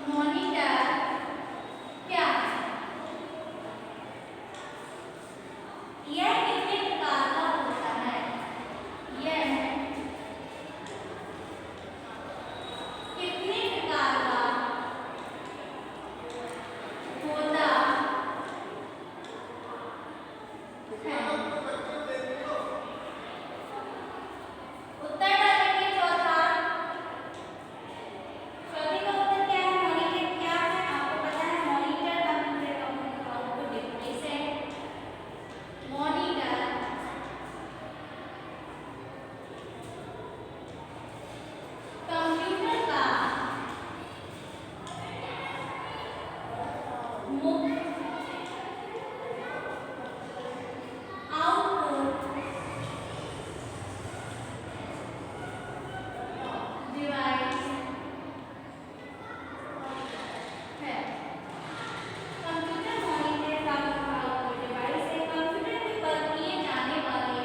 Monitor क्या है? यह कितने प्रकार का होता है? यह कितने प्रकार का होता है? उत्तर डालेंगे चौथा। चौथे का उत्तर क्या है? मॉनिटर क्या है? आपको पता है मॉनिटर कंप्यूटर आउटपुट डिवाइस है। मॉनिटर कंप्यूटर का मुख्य आउटपुट डिवाइस है। कंप्यूटर मॉनिटर का मुख्य आउटपुट डिवाइस है। कंप्यूटर पर किए जाने वाले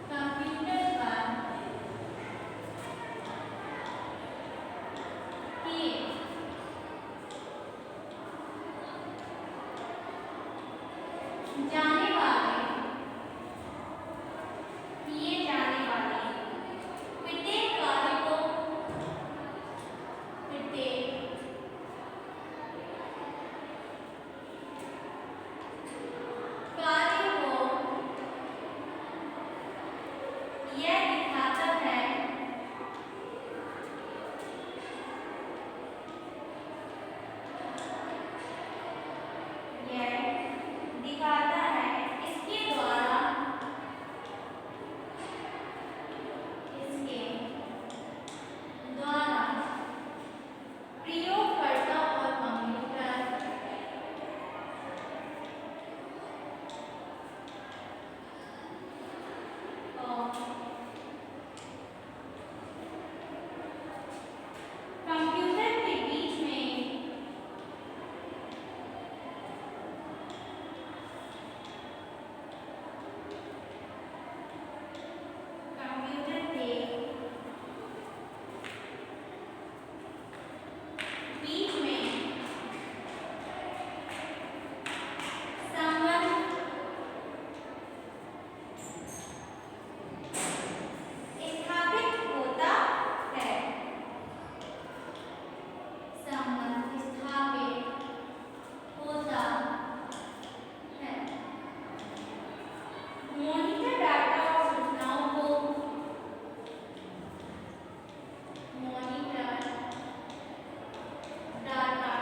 कंप्यूटर पर किए जाने वाले प्रत्येक कार्य को प्रत्येक कार्य को यह दिखाता है इसके द्वारा प्रयोगकर्ता और कंप्यूटर कंप्यूटर के बीच में कंप्यूटर के बीच में संबंध स्थापित होता है। संबंध स्थापित होता है। मॉनिटर डाटा और सूचनाओं को मॉनिटर डाटा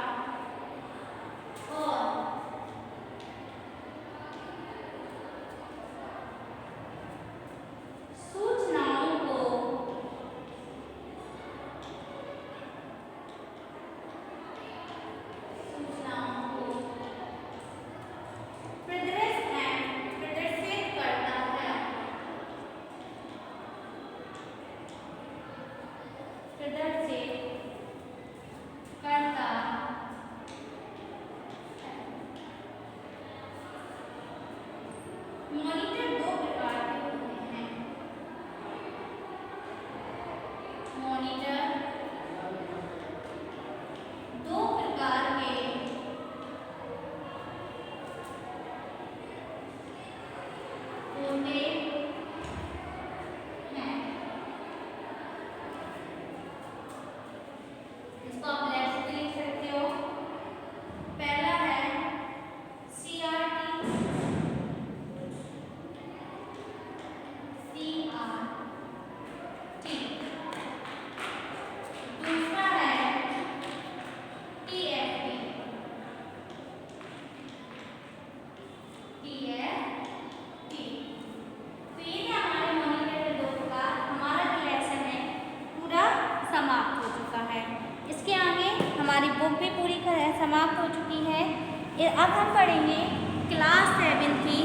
और सूचनाओं को प्रदर्शित करता है। मॉनिटर दो प्रकार के होते हैं। मॉनिटर दो प्रकार के होते हैं। इसको आप लेफ्ट से लिख सकते हो। पहला है CRT दूसरा है TFT। तो ये थे हमारे मॉनिटर के दो प्रकार। हमारा जो लेसन है पूरा समाप्त हो चुका है। इसके आगे हमारी बुक भी पूरी समाप्त हो चुकी है। अब हम पढ़ेंगे क्लास 7 की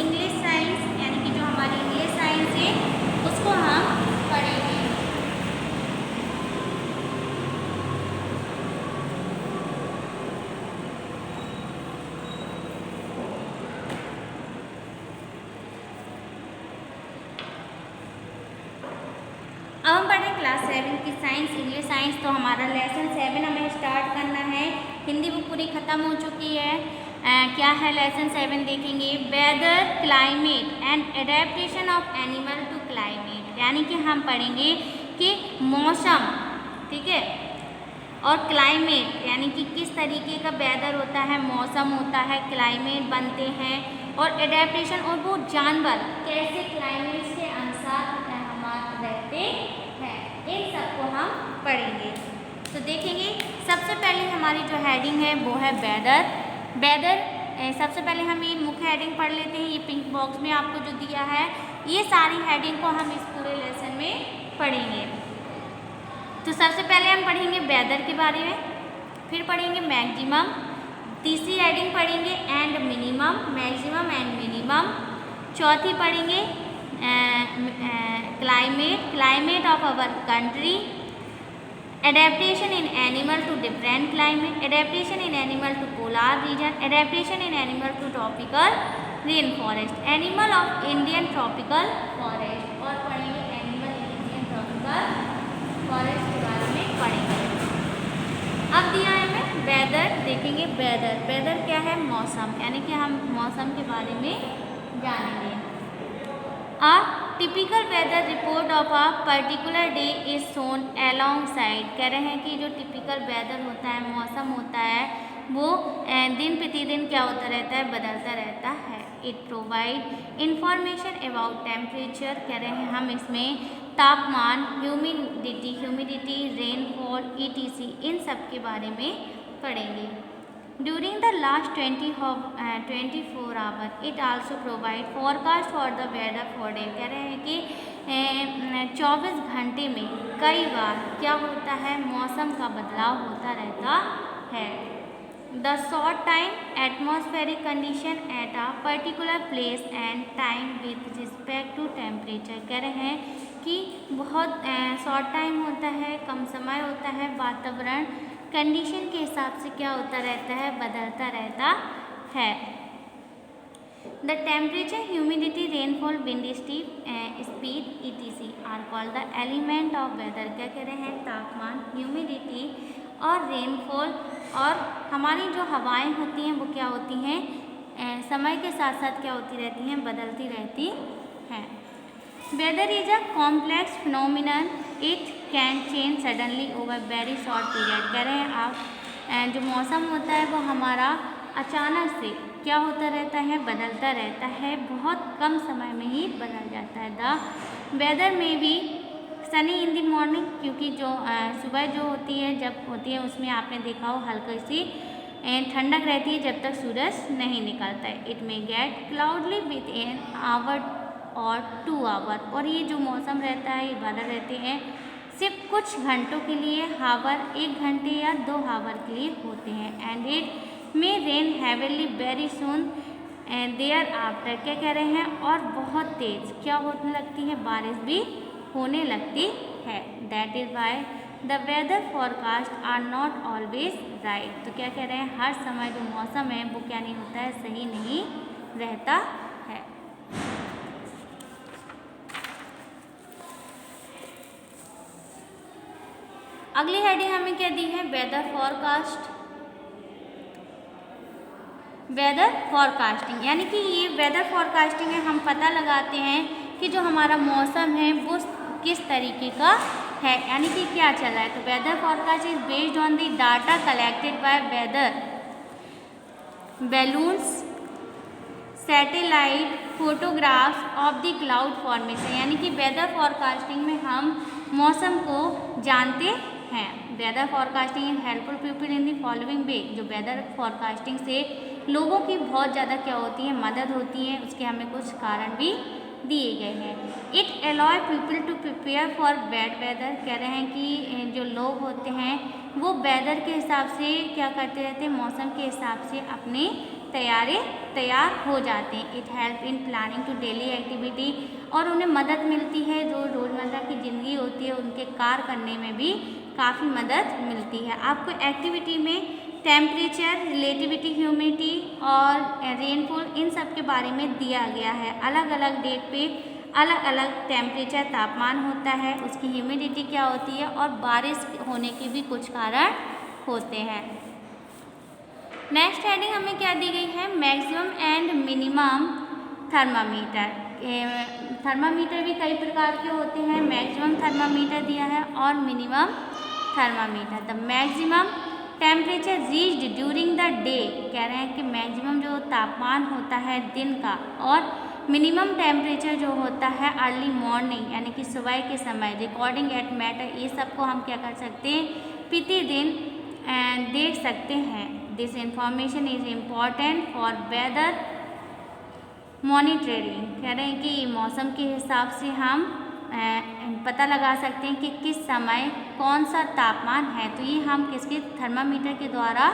इंग्लिश साइंस, यानी कि जो हमारी इंग्लिश साइंस है उसको हम पढ़ेंगे। अब हम पढ़ें क्लास 7 की साइंस, इंग्लिश साइंस तो हमारा लेसन 7 हमें स्टार्ट करना है। हिंदी बुक पूरी ख़त्म हो चुकी है। क्या है लेसन 7 देखेंगे, weather, climate and adaptation of animal to climate, यानी कि हम पढ़ेंगे कि मौसम, ठीक है, और क्लाइमेट यानी कि किस तरीके का वेदर होता है, मौसम होता है, क्लाइमेट बनते हैं, और एडेप्टेशन और वो जानवर कैसे क्लाइमेट के अनुसार हमारे रहते हैं, इन सबको हम पढ़ेंगे। तो देखेंगे सबसे पहले हमारी जो हेडिंग है वो है वेदर। वेदर सबसे पहले हम ये मुख्य हेडिंग पढ़ लेते हैं। ये पिंक बॉक्स में आपको जो दिया है, ये सारी हेडिंग को हम इस पूरे लेसन में पढ़ेंगे। तो सबसे पहले हम पढ़ेंगे वेदर के बारे में, फिर पढ़ेंगे मैक्सिमम, तीसरी हेडिंग पढ़ेंगे and minimum, maximum and minimum, चौथी पढ़ेंगे climate, climate of our country, adaptation in animal to different climate, adaptation in animal to polar region, adaptation in animal to tropical rain forest, animal of Indian tropical forest, और पढ़ेंगे animal in Indian tropical forest के बारे में पढ़ेंगे। अब दिया है हमें वेदर, देखेंगे वेदर। वेदर क्या है, मौसम, यानी कि हम मौसम के बारे में जानेंगे। A typical weather report of a particular day is shown alongside, कह रहे हैं कि जो टिपिकल वेदर होता है, मौसम होता है, वो दिन प्रतिदिन क्या होता रहता है, बदलता रहता है। It provide information about temperature, कह रहे हैं हम इसमें तापमान, ह्यूमिडिटी, रेनफॉल, ETC, इन सब के बारे में पढ़ेंगे। During the last 24 hours, it also provide forecast for the weather for day, कह रहे हैं कि 24 घंटे में कई बार क्या होता है, मौसम का बदलाव होता रहता है। The short time atmospheric condition at a particular place and time with respect to temperature, कह रहे हैं कि बहुत शॉर्ट टाइम होता है, कम समय होता है, वातावरण कंडीशन के हिसाब से क्या होता रहता है, बदलता रहता है। The temperature, humidity, rainfall, wind speed, ETC are called the element of weather, क्या कह रहे हैं, तापमान, ह्यूमिडिटी और रेनफॉल, और हमारी जो हवाएं होती हैं वो क्या होती हैं, समय के साथ साथ क्या होती रहती हैं, बदलती रहती हैं। Weather is a complex phenomenon, it can change suddenly over very short period, कह रहे हैं आप जो मौसम होता है वो हमारा अचानक से क्या होता रहता है, बदलता रहता है, बहुत कम समय में ही बदल जाता है। द वेदर में भी सनी इन द मॉर्निंग, क्योंकि जो सुबह जो होती है, जब होती है उसमें आपने देखा हो हल्की सी ठंडक रहती है जब तक सूरज नहीं निकलता है। It may get cloudy with an hour और 2 आवर, और ये जो मौसम रहता है, ये बादल रहते हैं सिर्फ कुछ घंटों के लिए, हावर 1 घंटे या 2 हावर के लिए होते हैं। And it may rain heavily very soon thereafter, क्या कह रहे हैं, और बहुत तेज क्या होने लगती है, बारिश भी होने लगती है। That is why the weather forecast are not always right, तो क्या कह रहे हैं, हर समय जो मौसम है वो क्या नहीं होता है, सही नहीं रहता है। अगली हेडिंग हमें क्या दी है, वेदर फॉरकास्ट। वेदर फॉरकास्टिंग, यानी कि ये वेदर फॉरकास्टिंग है, हम पता लगाते हैं कि जो हमारा मौसम है वो किस तरीके का है, यानी कि क्या चल रहा है। तो weather forecast is based on the data collected by weather balloons, satellite photographs of the cloud formation, यानी कि वेदर फॉरकास्टिंग में हम मौसम को जानते हैं। Weather forecasting is helpful people in the following way, जो वेदर फॉरकास्टिंग से लोगों की बहुत ज़्यादा क्या होती है, मदद होती है, उसके हमें कुछ कारण भी दिए गए हैं। It allow people to prepare for bad weather, कह रहे हैं कि जो लोग होते हैं वो वेदर के हिसाब से क्या करते रहते हैं, मौसम के हिसाब से अपनी तैयार हो जाते हैं। It help in planning to daily activity, और उन्हें मदद मिलती है, जो रोज़मर्रा की ज़िंदगी होती है उनके कार्य करने में भी काफ़ी मदद मिलती है। आपको एक्टिविटी में टेम्परेचर, रिलेटिविटी, ह्यूमिडिटी और रेनफॉल, इन सब के बारे में दिया गया है। अलग अलग डेट पे अलग अलग टेम्परेचर तापमान होता है, उसकी ह्यूमिडिटी क्या होती है और बारिश होने के भी कुछ कारण होते हैं। नेक्स्ट हेडिंग हमें क्या दी गई है, maximum and minimum thermometer. Thermometer भी कई प्रकार के होते हैं, मैक्सिमम थर्मामीटर दिया है और minimum thermometer. The maximum temperature reached during the day, कह रहे हैं कि मैक्सिमम जो तापमान होता है दिन का और मिनिमम टेम्परेचर जो होता है अर्ली मॉर्निंग यानी कि सुबह के समय, रिकॉर्डिंग एट मैटर, ये सबको हम क्या कर सकते हैं, प्रतिदिन देख सकते हैं। This information is important for weather monitoring, कह रहे हैं कि मौसम के हिसाब से हम पता लगा सकते हैं कि किस समय कौन सा तापमान है, तो ये हम किसके थर्मामीटर के द्वारा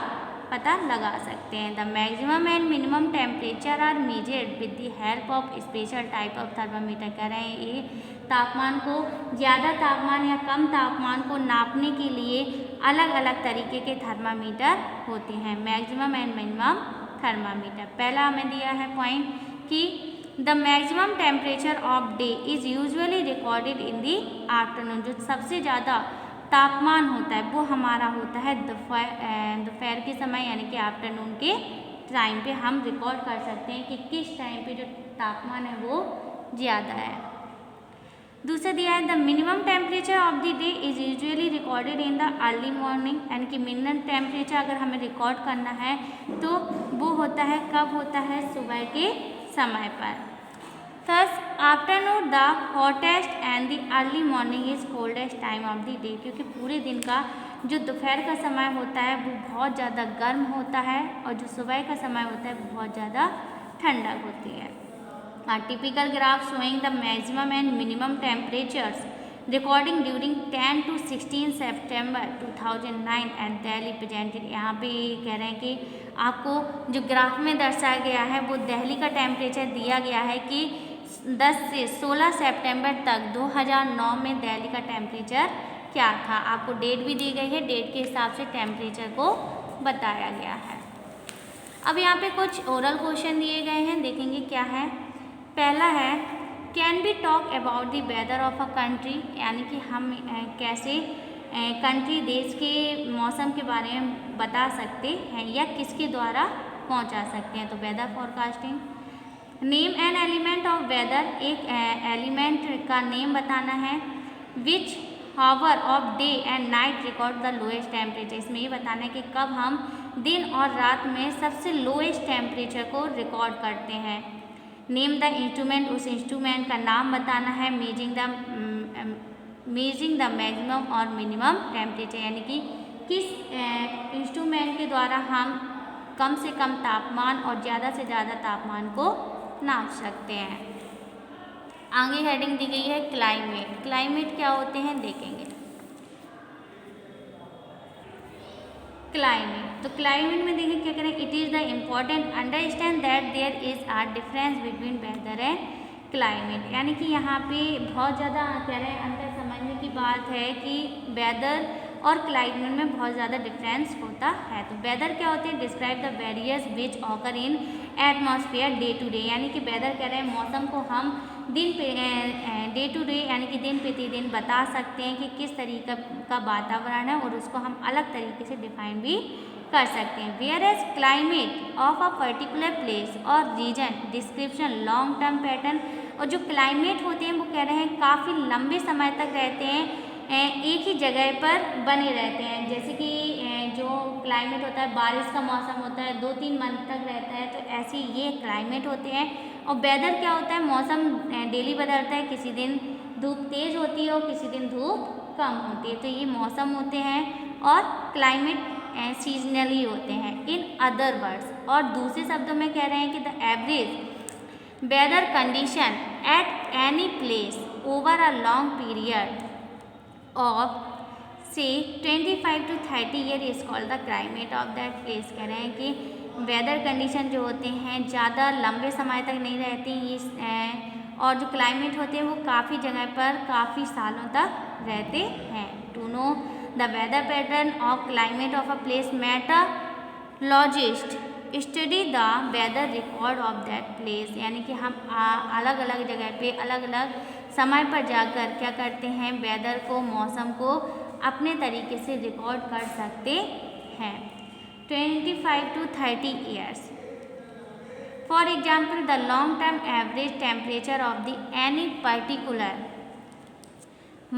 पता लगा सकते हैं। The maximum and minimum temperature are measured with the help of special type of thermometer, कह रहे हैं ये तापमान को, ज़्यादा तापमान या कम तापमान को नापने के लिए अलग अलग तरीके के थर्मामीटर होते हैं। मैक्सिमम एंड मिनिमम थर्मामीटर, पहला हमें दिया है पॉइंट कि the maximum temperature of day is usually recorded in the afternoon, जो सबसे ज़्यादा तापमान होता है वो हमारा होता है दोपहर के समय यानी कि आफ्टरनून के टाइम पे हम रिकॉर्ड कर सकते हैं कि किस टाइम पे जो तापमान है वो ज़्यादा है। दूसरा दिया है the minimum temperature of the day is usually recorded in the early morning, यानी कि मिनिमम टेम्परेचर अगर हमें रिकॉर्ड करना है तो वो होता है कब होता है, सुबह के समय पर। Thus afternoon the hottest and the early morning is coldest time of the day, क्योंकि पूरे दिन का जो दोपहर का समय होता है वो बहुत ज़्यादा गर्म होता है और जो सुबह का समय होता है वो बहुत ज़्यादा ठंडक होती है। A typical graph showing the maximum and minimum temperatures recording during 10 to 16 September 2009 at Delhi presented, यहाँ पे कह रहे हैं कि आपको जो ग्राफ में दर्शाया गया है वो दिल्ली का टेम्परेचर दिया गया है कि 10 से 16 सितंबर तक 2009 में दिल्ली का टेम्परेचर क्या था। आपको डेट भी दी गई है, डेट के हिसाब से टेम्परेचर को बताया गया है। अब यहाँ पे कुछ ओरल क्वेश्चन दिए गए हैं, देखेंगे क्या है। पहला है can be talk about the weather of a country, यानी कि हम कैसे कंट्री देश के मौसम के बारे में बता सकते हैं या किसके द्वारा पहुंचा सकते हैं, तो weather forecasting. Name an element of weather, एक एलिमेंट का नेम बताना है। Which hour of day and night record the lowest temperature, इसमें ये बताना है कि कब हम दिन और रात में सबसे लोएस्ट टेम्परेचर को रिकॉर्ड करते हैं। नेम द इंस्ट्रूमेंट, उस इंस्ट्रूमेंट का नाम बताना है। मेजरिंग द मैक्सिमम और मिनिमम टेम्परेचर, यानी कि किस इंस्ट्रूमेंट के द्वारा हम कम से कम तापमान और ज़्यादा से ज़्यादा तापमान को नाप सकते हैं। आगे हेडिंग दी गई है क्लाइमेट। क्लाइमेट क्या होते हैं देखेंगे। क्लाइमेट, तो क्लाइमेट में देखिए क्या करें, it is the important understand that there is a difference between weather and climate, यानी कि यहाँ पे बहुत ज़्यादा कह रहे हैं अंतर समझने की बात है कि वेदर और क्लाइमेट में बहुत ज़्यादा डिफरेंस होता है। तो वेदर क्या होते हैं, describe the various which occur in atmosphere day to day, यानी कि वेदर कह रहे हैं मौसम को हम दिन पे डे टू डे यानी कि दिन प्रतिदिन बता सकते हैं कि किस तरीके का वातावरण है और उसको हम अलग तरीके से डिफाइन भी कर सकते हैं। Whereas climate of a particular place और region description long term pattern, और जो क्लाइमेट होते हैं वो कह रहे हैं काफ़ी लंबे समय तक रहते हैं, एक ही जगह पर बने रहते हैं। जैसे कि जो क्लाइमेट होता है बारिश का मौसम होता है 2-3 मंथ तक रहता है, तो ऐसे ये क्लाइमेट होते हैं। और वेदर क्या होता है, मौसम डेली बदलता है, किसी दिन धूप तेज़ होती है और किसी दिन धूप कम होती है, तो ये मौसम होते हैं। और क्लाइमेट सीजनली होते हैं इन अदर वर्ड्स, और दूसरे शब्दों में कह रहे हैं कि the average weather condition at any place over a long period of say 25 to 30 year is called the climate of that place. कह रहे हैं कि वेदर कंडीशन जो होते हैं ज़्यादा लंबे समय तक नहीं रहती, और जो क्लाइमेट होते हैं वो काफ़ी जगह पर काफ़ी सालों तक रहते हैं। To know the weather pattern of climate of a place, meteorologist study the weather record of that place, यानी कि हम अलग अलग जगह पे अलग अलग समय पर जाकर क्या करते हैं, वेदर को, मौसम को अपने तरीके से रिकॉर्ड कर सकते हैं। 25 to 30 years. For example, the long-term average temperature of the any particular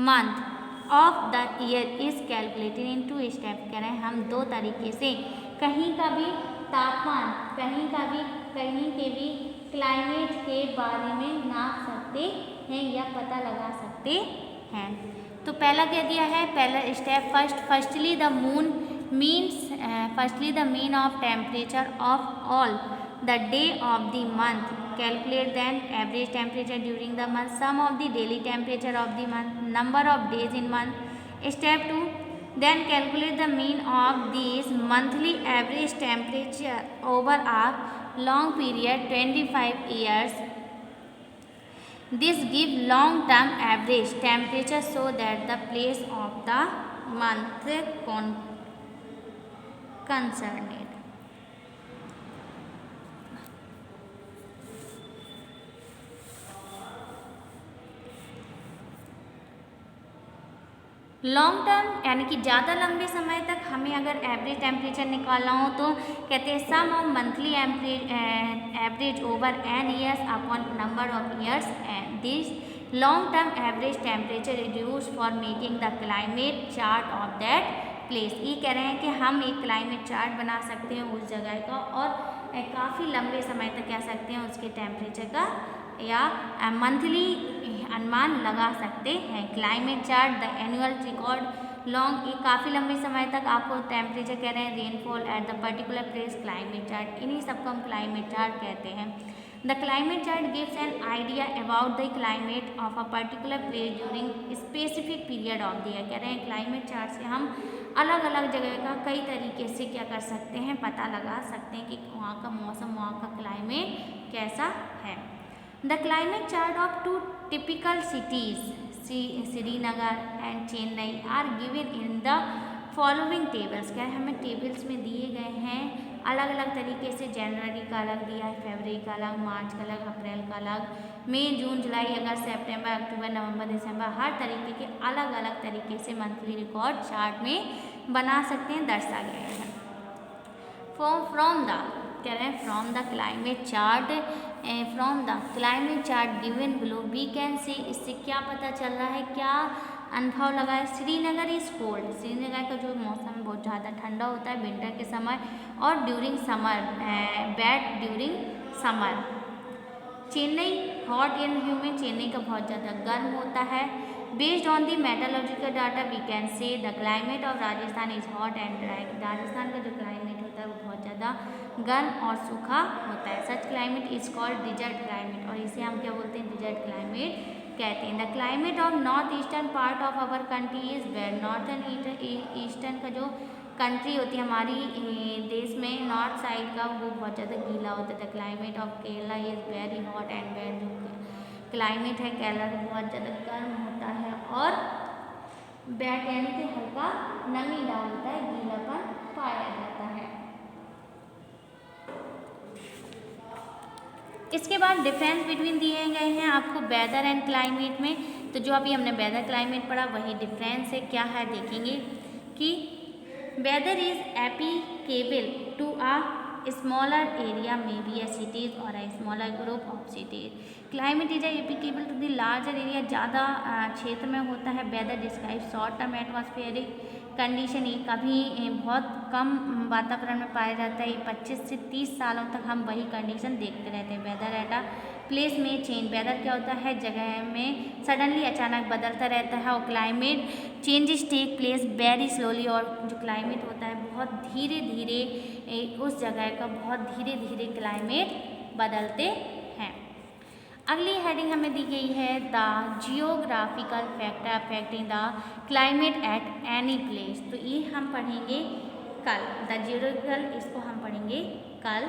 month of the year is calculated in 2 steps। कह रहे हैं हम 2 तरीके से कहीं का भी तापमान, कहीं के भी क्लाइमेट के बारे में नाप सकते हैं या पता लगा सकते हैं। तो पहला क्या दिया है, पहला step firstly the mean of temperature of all the day of the month, calculate then average temperature during the month, sum of the daily temperature of the month, number of days in month. Step 2, then calculate the mean of these monthly average temperature over a long period 25 years. This give long term average temperature so that the place of the month concerned। Long term यानी कि ज़्यादा लंबे समय तक हमें अगर average temperature निकालना हो तो कहते हैं sum of monthly average over n years upon number of years and this long term average temperature is used for making the climate chart of that place. ये कह रहे हैं कि हम एक क्लाइमेट चार्ट बना सकते हैं उस जगह का और काफ़ी लंबे समय तक कह सकते हैं उसके टेम्परेचर का या मंथली अनुमान लगा सकते हैं। Climate chart the annual record long, ये काफ़ी लंबे समय तक आपको टेम्परेचर कह रहे हैं, rainfall at the particular place, climate chart, इन्हीं सबको हम क्लाइमेट चार्ट कहते हैं। The climate chart gives an idea about the climate of a particular place during specific period of the year. कह रहे हैं क्लाइमेट चार्ट से हम अलग अलग जगह का कई तरीके से क्या कर सकते हैं, पता लगा सकते हैं कि वहाँ का मौसम, वहाँ का क्लाइमेट कैसा है। The climate chart of 2 typical cities, Srinagar and Chennai, are given in the following tables। क्या हमें टेबल्स में दिए गए हैं अलग अलग तरीके से। जनवरी का अलग दिया है, फरवरी का अलग, मार्च का अलग, अप्रैल का अलग, मई, जून, जुलाई, अगस्त, सितंबर, अक्टूबर, नवंबर, दिसंबर, हर तरीके के अलग अलग तरीके से मंथली रिकॉर्ड चार्ट में बना सकते हैं, दर्शा गया है। फ्रॉम द कह रहे हैं from the climate chart, from the climate chart given below we can see, इससे क्या पता चल रहा है, क्या अनुभव लगा है। श्रीनगर इज कोल्ड, श्रीनगर का जो मौसम है बहुत ज़्यादा ठंडा होता है विंटर के समय और during summer bad during summer. Chennai hot and humid, Chennai का बहुत ज़्यादा गर्म होता है। Based on the meteorological data we can say the climate of Rajasthan is hot and dry, Rajasthan का जो क्लाइमेट होता है वो बहुत ज़्यादा गर्म और सूखा होता है। Such climate is called desert climate, और इसे हम क्या बोलते हैं, डिजर्ट क्लाइमेट कहते हैं। The climate of north eastern part of our country is wet, northern eastern का जो कंट्री होती है हमारी देश में, नॉर्थ साइड का, वो बहुत ज़्यादा गीला होता है। The climate of Kerala is very hot and wet, जो क्लाइमेट है केरला का बहुत ज़्यादा गर्म होता है और वेट यानी कि हल्का नमी डालता है, गीलापन पाया जाता है। इसके बाद डिफरेंस बिटवीन दिए गए हैं आपको वेदर एंड क्लाइमेट में। तो जो अभी हमने वेदर क्लाइमेट पढ़ा वही डिफरेंस है, क्या है देखेंगे कि weather is applicable to a smaller area, maybe a cities or a smaller group of cities. Climate is applicable to the larger area, ज़्यादा क्षेत्र में होता है। Weather describe short term atmospheric condition, ये कभी बहुत कम वातावरण में पाया जाता है। 25 से 30 सालों तक हम वही कंडीशन देखते रहते हैं। वेदर एट अ प्लेस में चेंज, वेदर क्या होता है जगह में सडनली अचानक बदलता रहता है। और climate changes take place very slowly, और जो क्लाइमेट होता है बहुत धीरे धीरे उस जगह का बहुत धीरे धीरे क्लाइमेट बदलते हैं। अगली हेडिंग हमें दी गई है the geographical factor affecting the climate eight any place. तो ये हम पढ़ेंगे कल, द जियोग्राफिकल, इसको हम पढ़ेंगे कल।